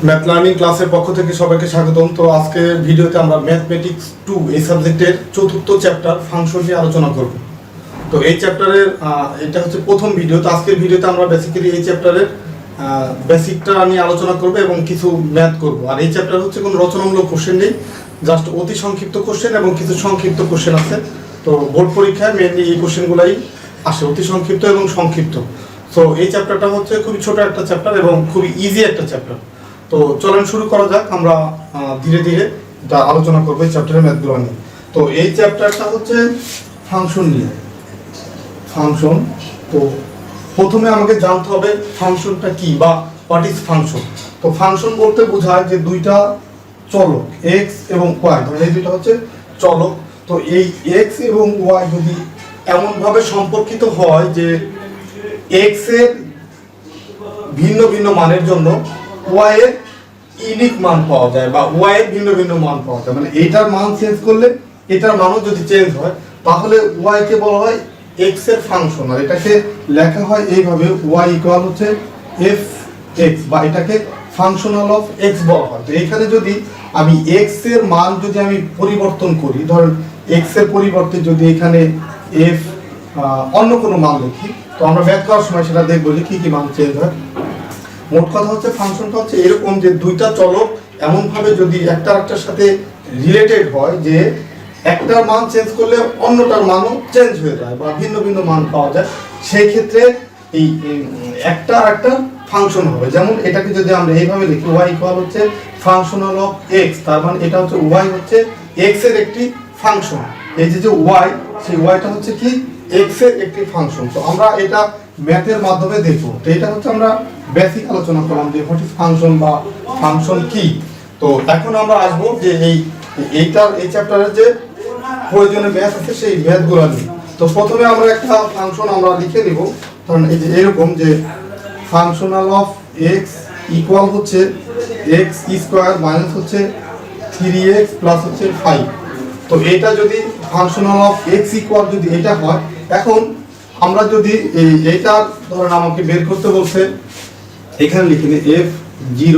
Math learning ক্লাসের পক্ষ থেকে সবাইকে স্বাগতম। তো আজকে ভিডিওতে আমরা ম্যাথমেটিক্স 2 এই সাবজেক্টের চতুর্থ চ্যাপ্টার ফাংশন নিয়ে আলোচনা করব। তো এই চ্যাপ্টারের এটা হচ্ছে প্রথম ভিডিও। তো আজকের ভিডিওতে আমরা বেসিক্যালি এই চ্যাপ্টারের বেসিকটা নিয়ে আলোচনা করব এবং কিছু ম্যাথ করব। আর এই চ্যাপ্টার হচ্ছে কোনো রচনামূলক কোশ্চেন নেই, জাস্ট অতি সংক্ষিপ্ত কোশ্চেন এবং কিছু সংক্ষিপ্ত কোশ্চেন আছে। তো বোর্ড পরীক্ষায় মেনলি এই কোশ্চেনগুলাই আসে, অতি সংক্ষিপ্ত এবং সংক্ষিপ্ত। সো এই চ্যাপ্টারটা হচ্ছে খুবই ছোট একটা চ্যাপ্টার এবং খুবই ইজি একটা চ্যাপ্টার। তো চলেন শুরু করা যাক, আমরা ধীরে ধীরে এটা আলোচনা করবো এই চ্যাপ্টারের ম্যাথগুলো নিয়ে। তো এই চ্যাপ্টারটা হচ্ছে ফাংশন নিয়ে, ফাংশন। তো প্রথমে আমাকে জানতে হবে ফাংশনটা কি বা হোয়াট ইজ ফাংশন। তো ফাংশন বলতে বোঝায় যে দুইটা চলক এক্স এবং ওয়াই, ধরেন এই দুইটা হচ্ছে চলক। তো এই এক্স এবং ওয়াই যদি এমনভাবে সম্পর্কিত হয় যে এক্স এর ভিন্ন ভিন্ন মানের জন্য ওয়াই এর ইউনিক মান পাওয়া যায় বা ওয়াই এর ভিন্ন ভিন্ন মান পাওয়া যায়, মানে এইটার মান চেঞ্জ করলে এটার মানও যদি চেঞ্জ হয় তাহলে ওয়াই কে বলা হয় এক্স এর ফাংশন। আর এটাকে লেখা হয় এইভাবে, ওয়াই ইকুয়াল হচ্ছে এফ এক্স, বা এটাকে ফাংশনাল অফ এক্স বলা হয়। তো এখানে যদি আমি এক্স এর মান যদি আমি পরিবর্তন করি, ধরেন এক্স এর পরিবর্তে যদি এখানে এফ অন্য কোনো মান লিখি, তো আমরা ম্যাথ করার সময় সেটা দেখবো যে কি কি মান চেঞ্জ হয়। মোট কথা হচ্ছে ফাংশনটা হচ্ছে এরকম যে দুইটা চলক এমনভাবে যদি একটা একটার সাথে রিলেটেড হয় যে একটার মান চেঞ্জ করলে অন্যটার মানও চেঞ্জ হয়ে যায় বা ভিন্ন ভিন্ন মান পাওয়া যায়, সেই ক্ষেত্রে এই একটা একটা ফাংশন হবে। যেমন এটাকে যদি আমরা এইভাবে লিখি, ওয়াই ইকুয়াল হচ্ছে ফাংশনাল অফ এক্স, তার মানে এটা হচ্ছে ওয়াই হচ্ছে এক্স এর একটি ফাংশন। এই যে ওয়াই, সেই ওয়াইটা হচ্ছে কি এক্স এর একটি ফাংশন। তো আমরা এটা ম্যাথের মাধ্যমে দেখবো। তো এটা হচ্ছে আমরা বেসিক আলোচনা করলাম যে হোয়াট ইজ ফাংশন বা ফাংশন কি। তো এখন আমরা আসবো যে এই চ্যাপ্টারের যে প্রয়োজনীয় ম্যাথ আছে সেই ম্যাথগুলো নিয়ে। তো প্রথমে আমরা একটা ফাংশন আমরা লিখে নিব, কারণ এই যে এরকম যে ফাংশনাল অফ এক্স ইকুয়াল হচ্ছে এক্স স্কোয়ার মাইনাস হচ্ছে 3x প্লাস হচ্ছে 5। তো এটা যদি ফাংশনাল অফ এক্স ইকুয়াল যদি এটা হয়, এখন আমরা যদি এইটা ধরেন আমাকে বের করতে বলছে, এখানে লিখে নিই f0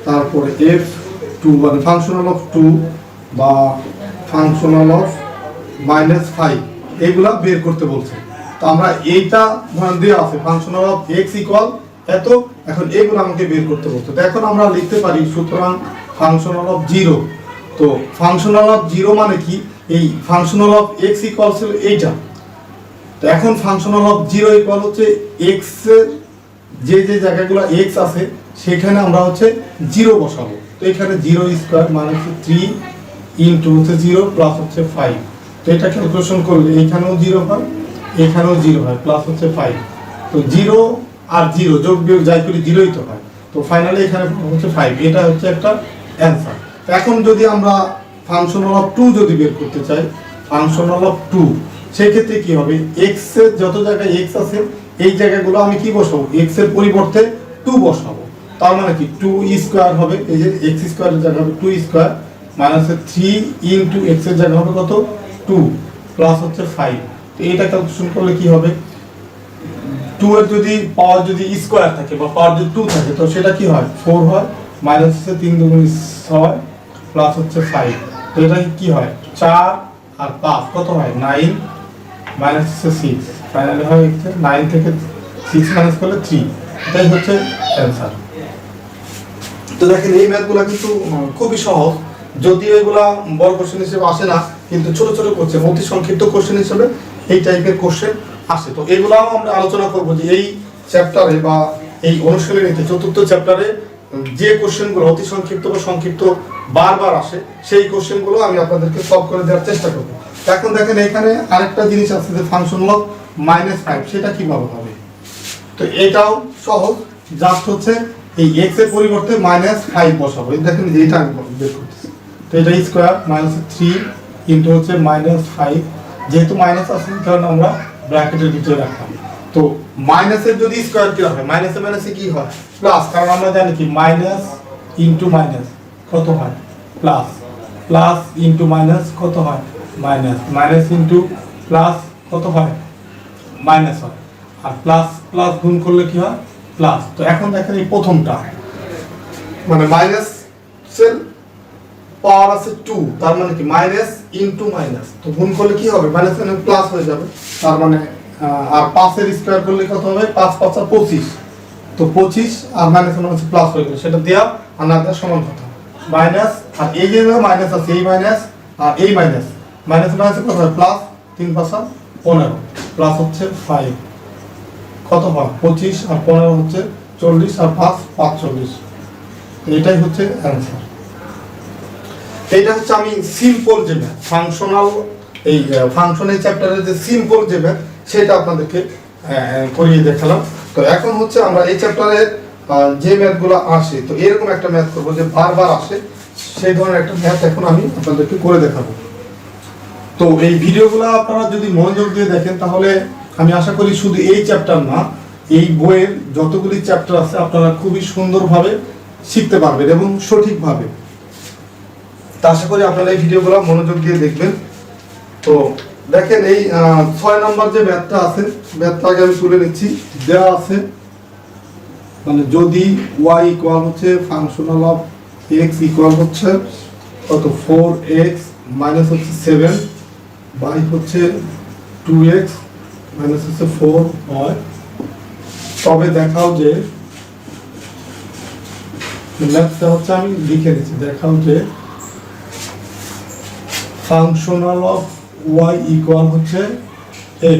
তারপরে f2 মানে ফাংশনাল অফ 2 বা ফাংশনাল অফ -5 এগুলা বের করতে বলছে। তো আমরা এইটা ধরেন দেওয়া আছে ফাংশনাল অফ x ইকুয়াল এত, এখন এগুলো আমাকে বের করতে বলছে। তো এখন আমরা লিখতে পারি সুতরাং ফাংশনাল অফ 0। তো ফাংশনাল অফ 0 মানে কি, এই ফাংশনাল অফ x ইকুয়াল ছিল এইটা। তো এখন ফাংশনাল অফ 0 ইকুয়াল হচ্ছে x এর যে যে জায়গাগুলো x আছে সেখানে আমরা হচ্ছে 0 বসাবো। তো এখানে 0 স্কয়ার মানে হচ্ছে 3 ইনটু হচ্ছে 0 প্লাস হচ্ছে 5। তো এটা ক্যালকুলেশন করলে এখানেও 0 হয়, এখানেও 0 হয়, প্লাস হচ্ছে 5। তো 0 আর 0 যোগ বিয়োগ যাই করি 0ই তো হয়। তো ফাইনালি এখানে হচ্ছে 5, এটা হচ্ছে একটা অ্যানসার। তো এখন যদি আমরা ফাংশনাল অফ 2 যদি বের করতে চাই, ফাংশনাল অফ 2, সেই ক্ষেত্রে কি হবে, x এর যত জায়গায় x আছে এই জায়গাগুলো আমি কি বসাবো, x এর পরিবর্তে 2 বসাবো। তার মানে কি 2 স্কয়ার হবে, এই যে x স্কয়ারের জায়গা হবে 2 স্কয়ার মাইনাস 3 ইনটু x এর জায়গা হবে কত 2 প্লাস হচ্ছে 5। তো এটা ক্যালকুলেশন করলে কি হবে, 2 এর যদি পাওয়ার যদি স্কয়ার থাকে বা পাওয়ার যদি 2 থাকে তো সেটা কি হয় 4 হয়, মাইনাস হচ্ছে 3 দুগুণ 6 প্লাস হচ্ছে 5। তো এটা কি হয় 4 আর 5 কত হয় 9 মাইনাস 6, ফাইনালি হয় 9 থেকে 6 মাইনাস করলে 3, এটাই হচ্ছে অ্যানসার। তো দেখেন এই ম্যাথগুলো কিন্তু খুবই সহজ, যদিও এগুলা বড় কোশ্চেন হিসেবে আসে না, কিন্তু ছোট ছোট কোশ্চেন অতি সংক্ষিপ্ত কোশ্চেন হিসেবে এই টাইপের কোশ্চেন আসে। তো এগুলাও আমরা আলোচনা করব যে এই চ্যাপ্টারে বা এই অনুশীলনীতে চতুর্থ চ্যাপ্টারে যে কোশ্চেনগুলো অতি সংক্ষিপ্ত বা সংক্ষিপ্ত বারবার আসে সেই কোশ্চেনগুলো আমি আপনাদেরকে সলভ করে দেওয়ার চেষ্টা করব। এখন দেখেন এখানে আরেকটা জিনিস আছে যে ফাংশনাল অফ -5, সেটা কিভাবে হবে। তো এটাও সহজ, জাস্ট হচ্ছে এই x এর পরিবর্তে -5 বসাবো। এই দেখেন এইটা আমি বের করতেছি। তো এটা স্কয়ার মাইনাস 3 ইনটু হচ্ছে -5, যেহেতু মাইনাস আছে কারণ আমরা ব্র্যাকেটের ভিতরে রাখলাম। তো মাইনাসের যদি স্কয়ার কি হয়, মাইনাসে মাইনাসে কি হয় প্লাস, কারণ আমরা জানি কি মাইনাস ইনটু মাইনাস কত হয় প্লাস, প্লাস ইনটু মাইনাস কত হয় মাইনাস, মাইনাস ইনটু প্লাস কত হয় মাইনাস হয়, আর প্লাস প্লাস গুণ করলে কি হয় প্লাস। তো এখন দেখেন এই প্রথমটা মানে মাইনাসের পাওয়ার আছে 2, তার মানে কি মাইনাস ইনটু মাইনাস, তো গুণ করলে কি হবে মাইনাস মানে প্লাস হয়ে যাবে, তার মানে আর 5 এর স্কয়ার করলে কত হবে 5 5 25, তো 25 আর মাইনাস মানে হচ্ছে প্লাস হয়ে গেল, সেটা দেয়া আর না দেওয়া সমান কথা, মাইনাস আর এই যে মাইনাস আছে এই মাইনাস আর এই মাইনাস মাইনাস মাইনাস কত হয় প্লাস, 3 5 15 প্লাস হচ্ছে 5 কত হয় 25 আর 15 হচ্ছে 40 আর 5 45, এটাই হচ্ছে অ্যান্সার। এইটা হচ্ছে আমি সিম্পল যে ম্যাথ ফাংশনাল এই ফাংশনের চ্যাপ্টারের যে সিম্পল যে ম্যাথ সেটা আপনাদেরকে করিয়ে দেখালাম। তো এখন হচ্ছে আমরা এই চ্যাপ্টারে যে ম্যাথগুলো আসে, তো এরকম একটা ম্যাথ করবো যে বারবার আসে, সেই ধরনের একটা ম্যাথ এখন আমি আপনাদেরকে করে দেখাবো। তো এই ভিডিওগুলো আপনারা যদি মনোযোগ দিয়ে দেখেন তাহলে আমি আশা করি শুধু এই চ্যাপ্টার না, এই বইয়ের যতগুলি চ্যাপ্টার আছে আপনারা খুবই সুন্দরভাবে শিখতে পারবেন এবং সঠিকভাবে। তা আশা করি আপনারা এই ভিডিওগুলো মনোযোগ দিয়ে দেখবেন। তো দেখেন এই 6 নম্বর যে ম্যাথটা আছে, ম্যাথটা আগে আমি তুলে নিচ্ছি। দেওয়া আছে মানে যদি y ইকুয়াল হচ্ছে ফাংশনাল অফ x ইকুয়াল হচ্ছে কত 4x মাইনাস হচ্ছে 7 y হচ্ছে 2x মাইনাস হচ্ছে 4 হয়, তবে দেখাও যে ম্যাথটা হচ্ছে আমি লিখে দিচ্ছি, দেখাও যে ফাংশনাল অফ y ইকুয়াল হচ্ছে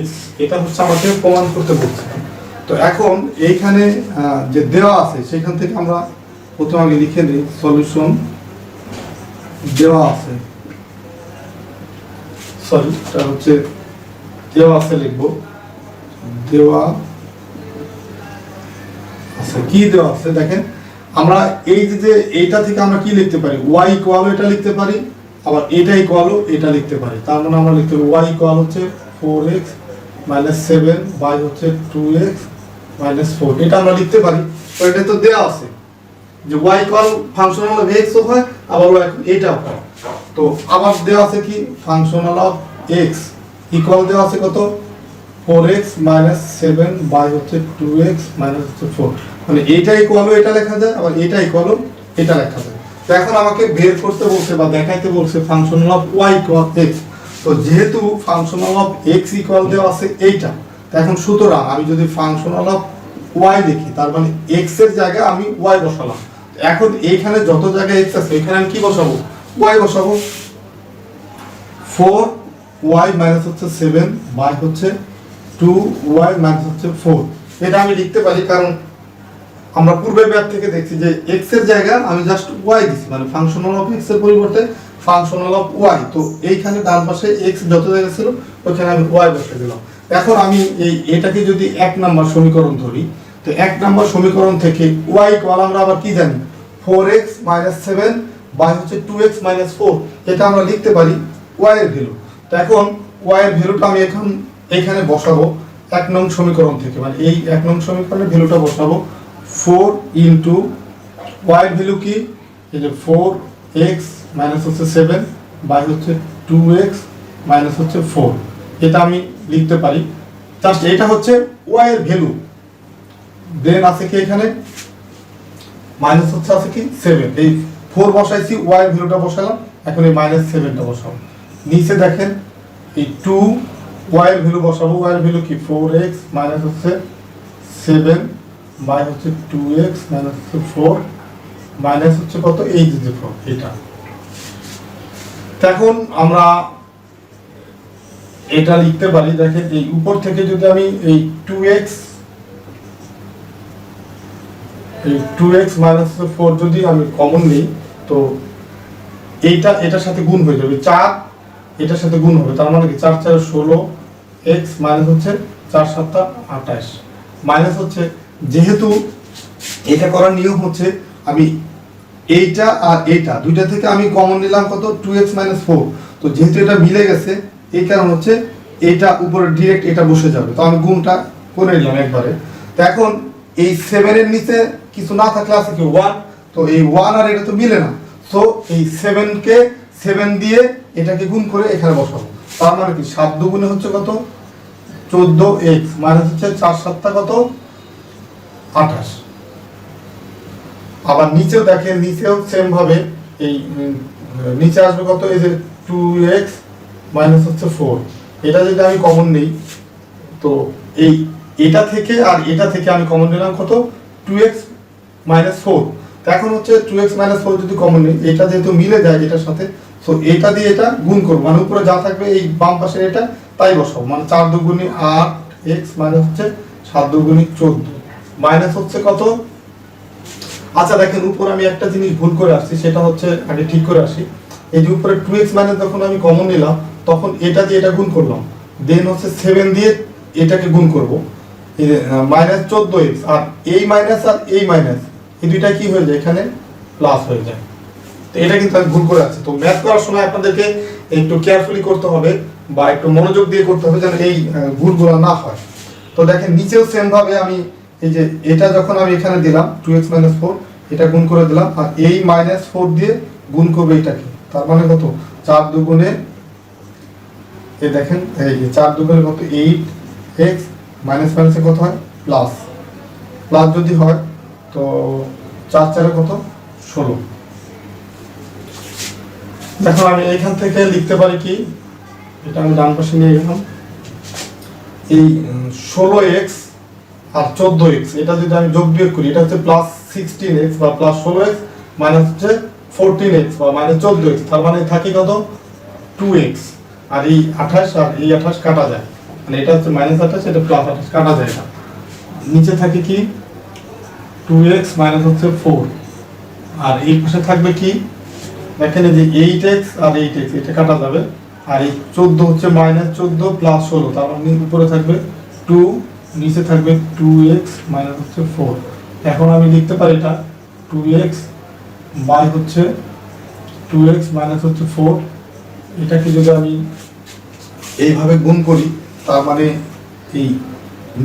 x, এটা হচ্ছে আমাকে প্রমাণ করতে বলছে। তো এখন এইখানে যে দেওয়া আছে সেখান থেকে আমরা প্রথমে আগে লিখে নিই সলিউশন। দেওয়া আছে সরি এটা হচ্ছে দেওয়া আছে লিখবো, দেওয়া আছে কি দেওয়া আছে দেখেন, আমরা এই যে এইটা থেকে আমরা কি লিখতে পারি y ইকুয়াল এটা লিখতে পারি, আবার এটা ইকুয়াল এটা লিখতে পারি, তার মানে আমরা লিখতে পারি y ইকুয়াল হচ্ছে 4x মাইনাস 7 y হচ্ছে 2x মাইনাস 4, এটা আমরা লিখতে পারি। তো এটা তো দেওয়া আছে যে y equal functional of x ও হয়, আবার এটাও হয়। তো আবার দেওয়া আছে কি ফাংশনাল অফ x ইকুয়াল দেওয়া আছে কত 4x মাইনাস 7 y হচ্ছে 2x মাইনাস হচ্ছে 4, মানে এটা ইকুয়াল এটা লেখা যায়, আবার এটা ইকুয়াল এটা লেখা যায়। তো এখন আমাকে বের করতে বলছে বা দেখাইতে বলছে functional of y equal x। তো যেহেতু ফাংশনাল অফ x ইকুয়াল দেওয়া আছে এইটা, তো এখন সুতরাং আমি যদি ফাংশনাল অফ y লিখি তার মানে x এর জায়গায় আমি y বসালাম। এখন এইখানে যত জায়গায় x আছে এখানে আমি কি বসাবো y বসাবো, 4y মাইনাস হচ্ছে 7 y হচ্ছে 2y মাইনাস হচ্ছে 4, এটা আমি লিখতে পারি কারণ আমরা পূর্বের ম্যাথ থেকে দেখছি যে x এর জায়গায় আমি জাস্ট y দিছি, মানে ফাংশনাল অফ x এর পরিবর্তে ফাংশনাল অফ y। তো এইখানে ডান পাশে x যত জায়গা ছিল ওখানে আমি y বসিয়ে দিলাম। এখন আমি এটাকে যদি 1 নাম্বার সমীকরণ ধরি, তো 1 নাম্বার সমীকরণ থেকে y ইকুয়াল আমরা আবার কি জানি 4x মাইনাস 7 y হচ্ছে 2x মাইনাস 4, এটা আমরা লিখতে পারি y এর ভ্যালু। তো এখন y এর ভ্যালুটা আমি এখন এখানে বসাবো 1 নং সমীকরণ থেকে, মানে এই 1 নং সমীকরণের ভ্যালুটা বসাবো 4 ইনটু y এর ভ্যালু কি এই যে 4x মাইনাস হচ্ছে 7 y হচ্ছে 2x মাইনাস হচ্ছে 4, এটা আমি লিখতে পারি। জাস্ট এটা হচ্ছে y এর ভ্যালু, দেন আছে কি এখানে মাইনাস হচ্ছে আছে কি 7, এই 4 বসাইছি y এর ভ্যালুটা বসালাম, এখন এই মাইনাস 7টা বসাবো। নিচে দেখেন এই 2 y এর ভ্যালু বসাবো, y এর ভ্যালু কি 4x মাইনাস হচ্ছে 7 y হচ্ছে 2x মাইনাস হচ্ছে 4 মাইনাস হচ্ছে কত এই যে 4 এটা। এখন আমরা এটা লিখতে পারি, দেখেন এই উপর থেকে যদি আমি এই 2x মাইনাস 4 যদি আমি কমন নিই, তো এইটা এটার সাথে গুণ হয়ে যাবে 4, এটার সাথে গুণ হবে, তার মানে কি 4 4 16 x মাইনাস হচ্ছে 4 7 28 মাইনাস হচ্ছে, যেহেতু এটা করার নিয়ম হচ্ছে আমি এইটা আর এইটা দুইটা থেকে আমি কমন নিলাম কত 2x মাইনাস 4, তো যেহেতু এটা মিলে গেছে এই কারণ হচ্ছে এটা উপরে ডাইরেক্ট এটা বসে যাবে, তো আমি গুণটা করে নিলাম একবারে। তো এখন এই 7 এর নিচে কিছু না থাকলে আছে কি 1, তো এই 1 আর এটা তো মিলে না, সো এই 7 কে 7 দিয়ে এটাকে গুণ করে এখানে বসাবো, তার মানে কি 7 দুগুণে হচ্ছে কত 14x মাইনাস হচ্ছে 4 7 কত 28, আবার নিচেও দেখেন, নিচেও সেম ভাবে এই নিচে আসবে কত, এই যে 2x মাইনাস হচ্ছে 4, এটা যদি আমি কমন নেই, তো এই এটা থেকে আর এটা থেকে আমি কমন নিলাম কত, 2x মাইনাস 4। তো এখন হচ্ছে 2x মাইনাস 4 যদি কমন নেই, এটা যেহেতু মিলে যায় এটার সাথে, সো এটা দিয়ে এটা গুণ করবো, মানে উপরে যা থাকবে এই বাম পাশে এটা তাই বসাবো, মানে 4 দুগুণে 8x মাইনাস হচ্ছে 7 দুগুণে 14 মাইনাস হচ্ছে কত। আচ্ছা দেখেন, উপরে আমি একটা জিনিস ভুল করে আসছি, সেটা হচ্ছে আগে ঠিক করে আসি। এই যে উপরে 2x মাইনাস যখন আমি কমন নিলাম, তখন এটা দিয়ে এটা গুণ করলাম, দেন হচ্ছে 7 দিয়ে এটাকে গুণ করব, মাইনাস 14x, আর এই মাইনাস আর এই মাইনাস এই দুইটা কি হয়ে যায়, এখানে প্লাস হয়ে যায়। তো এটা কিন্তু আমি ভুল করে আছি। তো ম্যাথ করার সময় আপনাদেরকে একটু কেয়ারফুলি করতে হবে বা একটু মনোযোগ দিয়ে করতে হবে, যেন এই ভুলগুলো না হয়। তো দেখেন নিচেও সেম ভাবে আমি এই যে এটা যখন আমি এখানে দিলাম 2x মাইনাস 4, এটা গুণ করে দিলাম, আর এই মাইনাস 4 দিয়ে গুণ করবে এটাকে, তার মানে কত, 4 দুগুণে, এই দেখেন এই যে 4 দুগুণে কত, 8x মাইনাস মাইনাসে কত হয়, প্লাস, প্লাস যদি হয় তো 4 4 কত, 16। দেখো আমি এইখান থেকে লিখতে পারি কি, এটা আমি ডান পাশে নিয়ে গেলাম, এই 16x আর 14x এটা যদি আমি যোগ বিয়োগ করি, এটা হচ্ছে প্লাস 16x বা প্লাস 16x মাইনাস হচ্ছে 14x বা মাইনাস 14x, তার মানে থাকে কত, 2x, আর এই 28 আর এই 28 কাটা যায়, মানে এটা হচ্ছে মাইনাস 28, এটা প্লাস 28 কাটা যায়, এটা নিচে থাকে কি 2x মাইনাস হচ্ছে 4, আর এই পাশে থাকবে কি, দেখেন এই যে 8x আর 8x এটা কাটা যাবে, আর এই 14 হচ্ছে মাইনাস 14 প্লাস 16, তার মানে উপরে থাকবে 2, নিচে থাকবে 2x মাইনাস হচ্ছে 4। এখন আমি লিখতে পারি এটা 2x বাই হচ্ছে 2x মাইনাস হচ্ছে 4, এটাকে যদি আমি এইভাবে গুণ করি, তার মানে এই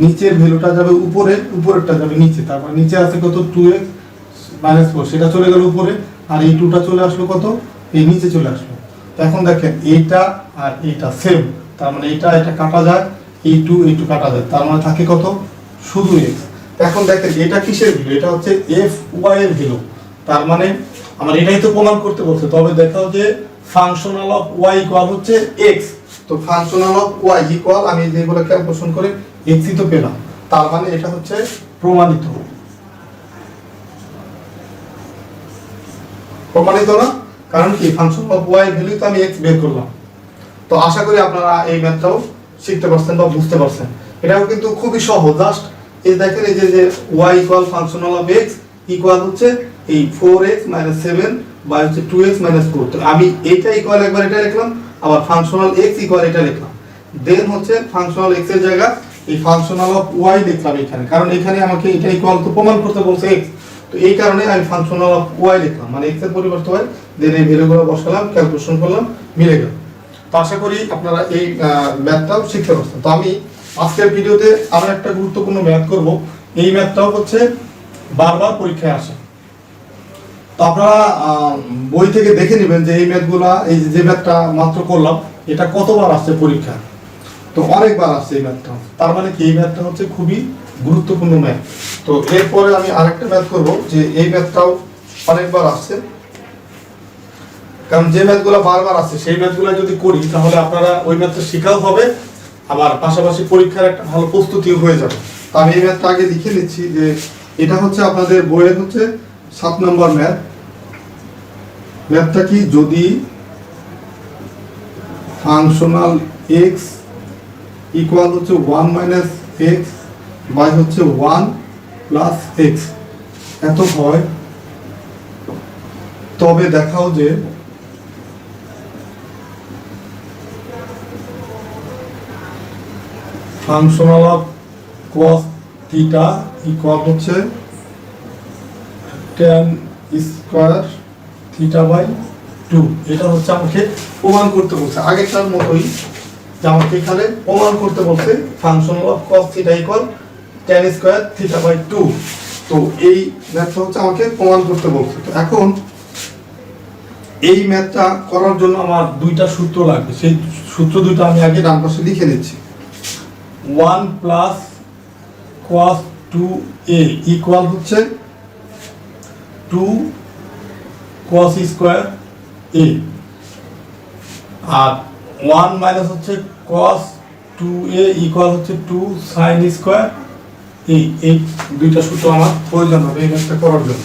নিচের ভ্যালুটা যাবে উপরে, উপরেরটা যাবে নিচে, তার মানে নিচে আছে কত, 2x মাইনাস 4, সেটা চলে গেল উপরে, আর এই 2টা চলে আসলো কত, এই নিচে চলে আসলো। এখন দেখেন এইটা আর এইটা সেম, তার মানে এটা এটা কাটা যায়, এই 2 কাটা যায়, তার মানে থাকে কত, শুধু x। এখন দেখেন এটা কিসের ভ্যালু, এটা হচ্ছে fy এর ভ্যালু, তার মানে আমার এটাই তো প্রমাণ করতে বলছে। তবে দেখাও যে ফাংশনাল অফ y ইকুয়াল হচ্ছে x, তো ফাংশনাল অফ y ইকুয়াল, আমি যেগুলো ক্যালকুলেশন করে x ই তো পেলাম, তার মানে এটা হচ্ছে প্রমাণিত, প্রমাণিত না, কারণ কি ফাংশন অফ y এর ভ্যালু তো আমি x বের করলাম। তো আশা করি আপনারা এই ম্যাথটাও শিখতে পারছেন বা বুঝতে পারছেন, এটাও কিন্তু খুবই সহজ। জাস্ট এই দেখেন এই যে y equal functional of x equal হচ্ছে এই 4x মাইনাস 7 বাই হচ্ছে 2x মাইনাস 4, তো আমি এইটা ইকুয়াল একবার এটা লিখলাম, আবার ফাংশনাল x ইকুয়াল এটা লিখলাম, দেন হচ্ছে ফাংশনাল x এর জায়গা এই ফাংশনাল অফ y লিখলাম এখানে, কারণ এখানে আমাকে এটা ইকুয়াল তো প্রমাণ করতে বলছে x, তো এই কারণে আমি ফাংশনাল অফ y লিখলাম, মানে x এর পরিবর্তে y, দেন এই ভ্যালুগুলো বসালাম, ক্যালকুলেশন করলাম, মিলে গেল। তো আশা করি আপনারা এই ম্যাথটাও শিখতে পারছেন। তো আমি আজকের ভিডিওতে আরো একটা গুরুত্বপূর্ণ ম্যাথ করব, এই ম্যাথটাও হচ্ছে বারবার পরীক্ষায় আসে। তো আপনারা বই থেকে দেখে নেবেন যে এই ম্যাথগুলা, এই যে ম্যাথটা মাত্র করলাম, এটা কতবার আসছে পরীক্ষা, তো অনেকবার আসছে এই ম্যাথটা, তার মানে কি এই ম্যাথটা হচ্ছে খুবই গুরুত্বপূর্ণ ম্যাথ। তো এরপরে আমি আরেকটা ম্যাথ করব, যে এই ম্যাথটাও অনেকবার আসছে, কারণ যে ম্যাথগুলো বারবার আসছে সেই ম্যাথগুলো যদি করি, তাহলে আপনারা ওই ম্যাথটা শেখাও হবে, আবার পাশাপাশি পরীক্ষার একটা ভালো প্রস্তুতিও হয়ে যাবে। তো আমি এই ম্যাথটা আগে লিখে নিচ্ছি, যে এটা হচ্ছে আপনাদের বইয়ের হচ্ছে 7 নম্বর ম্যাথ। ম্যাথটা কি, যদি ফাংশনাল x ইকুয়াল হচ্ছে 1 মাইনাস x বাই হচ্ছে 1 প্লাস x এত হয়, তবে দেখাও যে functional of cos theta equal হচ্ছে tan স্কয়ার থিটা বাই 2। এটা হচ্ছে আমাকে প্রমাণ করতে বলছে, আগেরটার মতোই, যে আমাকে এখানে প্রমাণ করতে বলছে functional of cos theta equal tan square theta by 2। তো এই ম্যাথটা হচ্ছে আমাকে প্রমাণ করতে বলছে। তো এখন এই ম্যাথটা করার জন্য আমার দুইটা সূত্র লাগবে, সেই সূত্র দুইটা আমি আগে ডান পাশে লিখে নিচ্ছি। 1 প্লাস cos 2a ইকুয়াল হচ্ছে 2 cos স্কয়ার a, আর 1 মাইনাস হচ্ছে cos 2a ইকুয়াল হচ্ছে 2 sin স্কয়ার a। এই দুইটা সূত্র আমার প্রয়োজন হবে এই ম্যাথটা করার জন্য।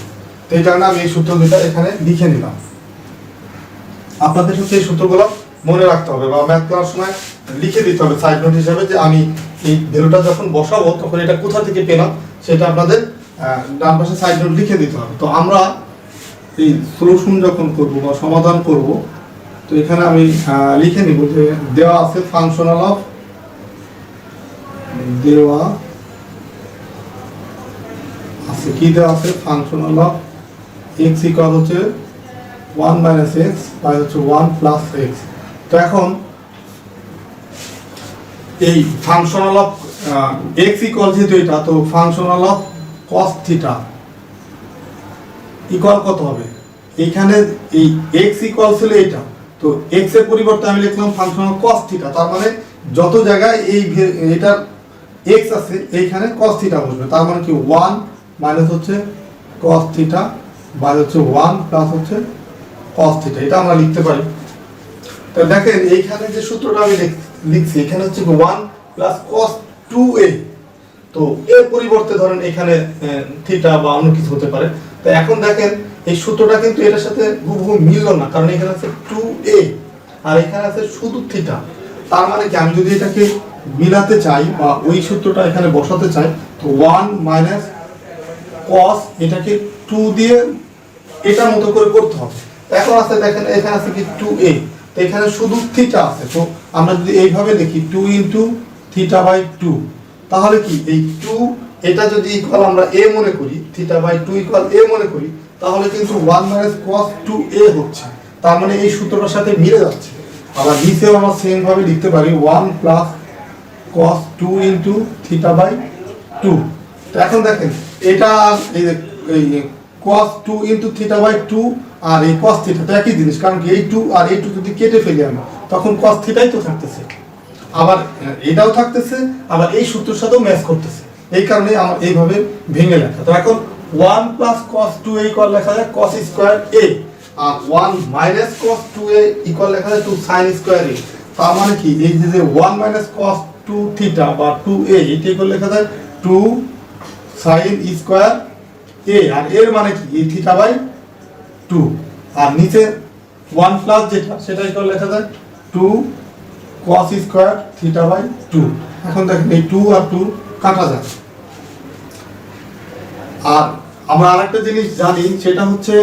তো এই কারণে আমি এই সূত্র দুইটা এখানে লিখে নিলাম। আপনাদের হচ্ছে এই সূত্রগুলো মনে রাখতে হবে বা ম্যাথ করার সময় লিখে দিতে হবে সাইড নোট হিসাবে, যে আমি এই ভ্যালুটা যখন বসাবো তখন এটা কোথা থেকে পেলাম সেটা আপনাদের ডান পাশে সাইড নোট লিখে দিতে হবে। তো আমরা এই সলিউশন যখন করব বা সমাধান করব, তো এখানে আমি লিখে নিব যে দেওয়া আছে ফাংশনাল অফ, দেওয়া আছে কি দেওয়া আছে ফাংশনাল অফ x ইকুয়াল হচ্ছে 1 মাইনাস এক্স বাই হচ্ছে 1 প্লাস এক্স। তো এখন এই ফাংশনাল অফ এক্স ইকুয়াল যেহেতু এটা, তো functional of cos theta equal কত হবে? এইখানে এই এক্স ইকুয়াল ছিল এটা, তো এক্স এর পরিবর্তে আমি লিখলাম ফাংশনাল কস থিটা। তার মানে যত জায়গায় এই এটা এক্স আছে এইখানে কস থিটা বসবে। তার মানে কি 1 মাইনাস হচ্ছে কস থিটা বাই হচ্ছে 1 প্লাস হচ্ছে cos থিটা, এটা আমরা লিখতে পারি। তো দেখেন এইখানে যে সূত্রটা আমি লিখছি এখানে হচ্ছে 1 প্লাস cos 2a, তো এর পরিবর্তে ধরেন এখানে থিটা বা অন্য কিছু হতে পারে। তো এখন দেখেন এই সূত্রটা কিন্তু এটার সাথে হুবহু মিললো না, কারণ এখানে আছে 2a আর এখানে আছে শুধু থিটা। তার মানে কি আমি যদি এটাকে মিলাতে চাই বা ওই সূত্রটা এখানে বসাতে চাই, তো 1 মাইনাস cos এটাকে 2 দিয়ে এটার মতো করে করতে হবে। এখন আছে দেখেন এখানে আছে কি 2a, তো এখানে শুধু থিটা আছে। তো আমরা যদি এইভাবে লিখি 2 ইনটু থিটা বাই 2, তাহলে কি এই 2 এটা যদি ইকুয়াল আমরা a মনে করি, থিটা বাই 2 ইকুয়াল a মনে করি, তাহলে কিন্তু 1 মাইনাস cos 2a হচ্ছে। তার মানে এই সূত্রটার সাথে মিলে যাচ্ছে। আবার নিচেও আমরা সেম ভাবে লিখতে পারি 1 plus cos 2 into theta by 2। তো এখন দেখেন এটা এই cos 2 ইনটু থিটা বাই 2 আর এই cos থিটা তো একই জিনিস, কারণ কি এই 2 আর এই 2 যদি কেটে ফেলি আমি তখন cos থিটাই তো থাকতেছে, আবার এটাও থাকতেছে, আবার এই সূত্রের সাথেও ম্যাচ করতেছে। এই কারণে আমার এইভাবে ভেঙে লেখা। তো এখন 1 প্লাস cos 2a ইকুয়াল লেখা যায় cos স্কয়ার a, আর 1 মাইনাস cos 2a ইকুয়াল লেখা যায় 2 sin স্কয়ার a। তার মানে কি এই যে 1 মাইনাস cos 2 থিটা বা 2a এটা ইকুয়াল লেখা যায় 2 sin স্কয়ার a, আর এর মানে কি এই থিটা বাই 2, আর নিচে 1 প্লাস যেটা সেটা ইকুয়াল লেখা যায় 2 cos স্কয়ার থিটা বাই 2। এখন দেখেন এই 2 আর 2 কাটা যায়। আর আমরা আরেকটা জিনিস জানি সেটা হচ্ছে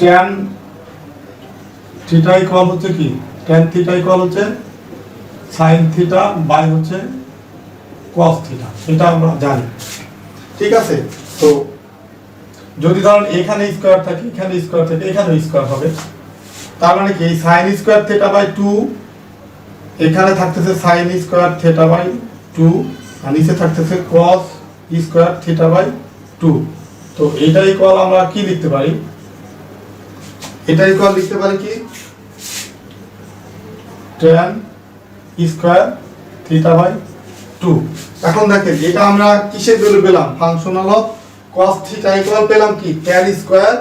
tan থিটা ইকুয়াল হচ্ছে কি, tan থিটা ইকুয়াল হচ্ছে sin থিটা বাই হচ্ছে cos থিটা, এটা আমরা জানি। ঠিক আছে, তো যদি ধরেন এখানে স্কয়ার থাকে এখানে স্কয়ার থাকে এখানেও স্কয়ার হবে, তার মানে কি sin স্কয়ার থিটা বাই 2 এখানে থাকতেছে sin স্কয়ার থিটা বাই 2 আর নিচে থাকতেছে cos স্কয়ার থিটা বাই 2। তো এটা ইকুয়াল আমরা কি লিখতে পারি, এটা ইকুয়াল লিখতে পারি কি tan স্কয়ার থিটা বাই 2। এখন দেখেন এটা আমরা কিসের ভ্যালু পেলাম, functional of cos theta equal পেলাম কি tan স্কয়ার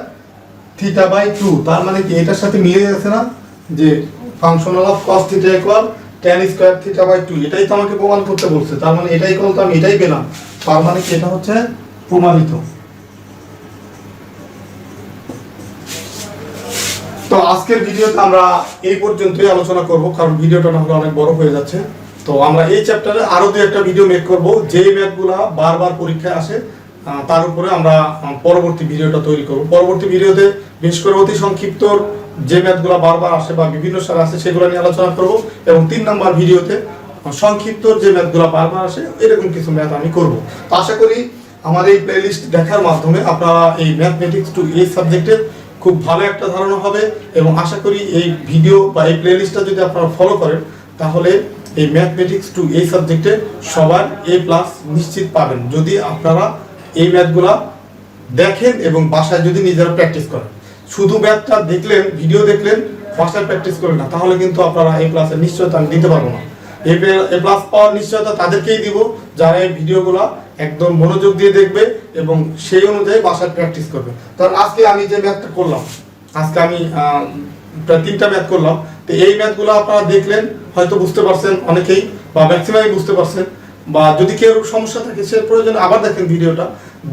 থিটা বাই 2। তার মানে কি এটার সাথে মিলে যাচ্ছে না যে functional of cos theta equal tan square theta by 2, এটাই তো আমাকে প্রমাণ করতে বলছে। তার মানে এটা ইকুয়াল তো আমি এটাই পেলাম, তার মানে কি এটা হচ্ছে প্রমাণিত। তো আজকের ভিডিওতে আমরা এই পর্যন্তই আলোচনা করব, কারণ ভিডিওটা না হলে অনেক বড় হয়ে যাচ্ছে। তো আমরা এই চ্যাপ্টারে আরো দুই একটা ভিডিও মেক করব, যে ম্যাথগুলো বারবার পরীক্ষায় আসে তার উপরে আমরা পরবর্তী ভিডিওটা তৈরি করব। পরবর্তী ভিডিওতে বিশেষ করে অতি সংক্ষিপ্ত যে ম্যাথগুলো বারবার আসে বা বিভিন্ন সালে আসে সেগুলো নিয়ে আলোচনা করব, এবং 3 নাম্বার ভিডিওতে সংক্ষিপ্ত যে ম্যাথগুলো বারবার আসে এরকম কিছু ম্যাথ আমি করব। তো আশা করি আমার এই প্লেলিস্ট দেখার মাধ্যমে আপনারা এই ম্যাথমেটিক্স টু এই সাবজেক্টের খুব ভালো একটা ধারণা হবে, এবং আশা করি এই ভিডিও বা এই প্লেলিস্টটা যদি আপনারা ফলো করেন তাহলে এই ম্যাথমেটিক্স টু এই সাবজেক্টে সবার A+ নিশ্চিত পাবেন, যদি আপনারা এই ম্যাথগুলা দেখেন এবং বাসায় যদি নিজেরা প্র্যাকটিস করেন। শুধু ম্যাথটা দেখলেন, ভিডিও দেখলেন, বাসায় প্র্যাকটিস করেন না, তাহলে কিন্তু আপনারা A+ এর নিশ্চয়তা আমি দিতে পারবো না। A+ পাওয়ার নিশ্চয়তা তাদেরকেই দিব যারা এই ভিডিওগুলো একদম মনোযোগ দিয়ে দেখবে এবং সেই অনুযায়ী বাসায় প্র্যাকটিস করবে। কারণ আজকে আমি যে ম্যাথটা করলাম, আজকে আমি প্রায় 3টা ম্যাথ করলাম। তো এই ম্যাথগুলো আপনারা দেখলেন, হয়তো বুঝতে পারছেন অনেকেই বা ম্যাক্সিমামই বুঝতে পারছেন, বা যদি কেউ সমস্যা থাকে সে প্রয়োজনে আবার দেখেন ভিডিওটা।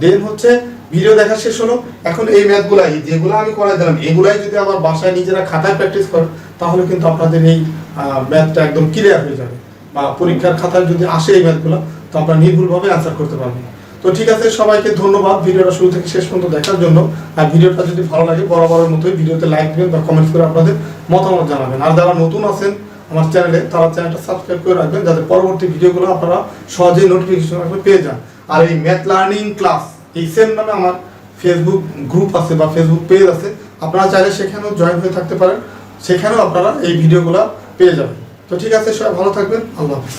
দেন হচ্ছে ভিডিও দেখা শেষ হলো, এখন এই ম্যাথগুলাই যেগুলো আমি করাই দিলাম এগুলাই যদি আবার বাসায় নিজেরা খাতায় প্র্যাকটিস করেন তাহলে কিন্তু আপনাদের এই ম্যাথটা একদম ক্লিয়ার হয়ে যাবে, বা পরীক্ষার খাতায় যদি আসে এই ম্যাথগুলো তো আপনারা নির্ভুলভাবে অ্যান্সার করতে পারবেন। তো ঠিক আছে, সবাইকে ধন্যবাদ ভিডিওটা শুরু থেকে শেষ পর্যন্ত দেখার জন্য। আর ভিডিওটা যদি ভালো লাগে বরাবরের মতোই ভিডিওতে লাইক দিবেন বা কমেন্টস করে আপনাদের মতামত জানাবেন। আর যারা নতুন আছেন আমার চ্যানেলে তারা চ্যানেলটা সাবস্ক্রাইব করে রাখবেন যাতে পরবর্তী ভিডিওগুলো আপনারা সহজেই নোটিফিকেশন পেয়ে যান। আর এই ম্যাথ লার্নিং ক্লাস এই সেম নামে আমার ফেসবুক গ্রুপ আছে বা ফেসবুক পেজ আছে, আপনারা চাইলে সেখানেও জয়েন হয়ে থাকতে পারেন, সেখানেও আপনারা এই ভিডিওগুলো পেয়ে যাবেন। তো ঠিক আছে, সবাই ভালো থাকবেন, আল্লাহ হাফিজ।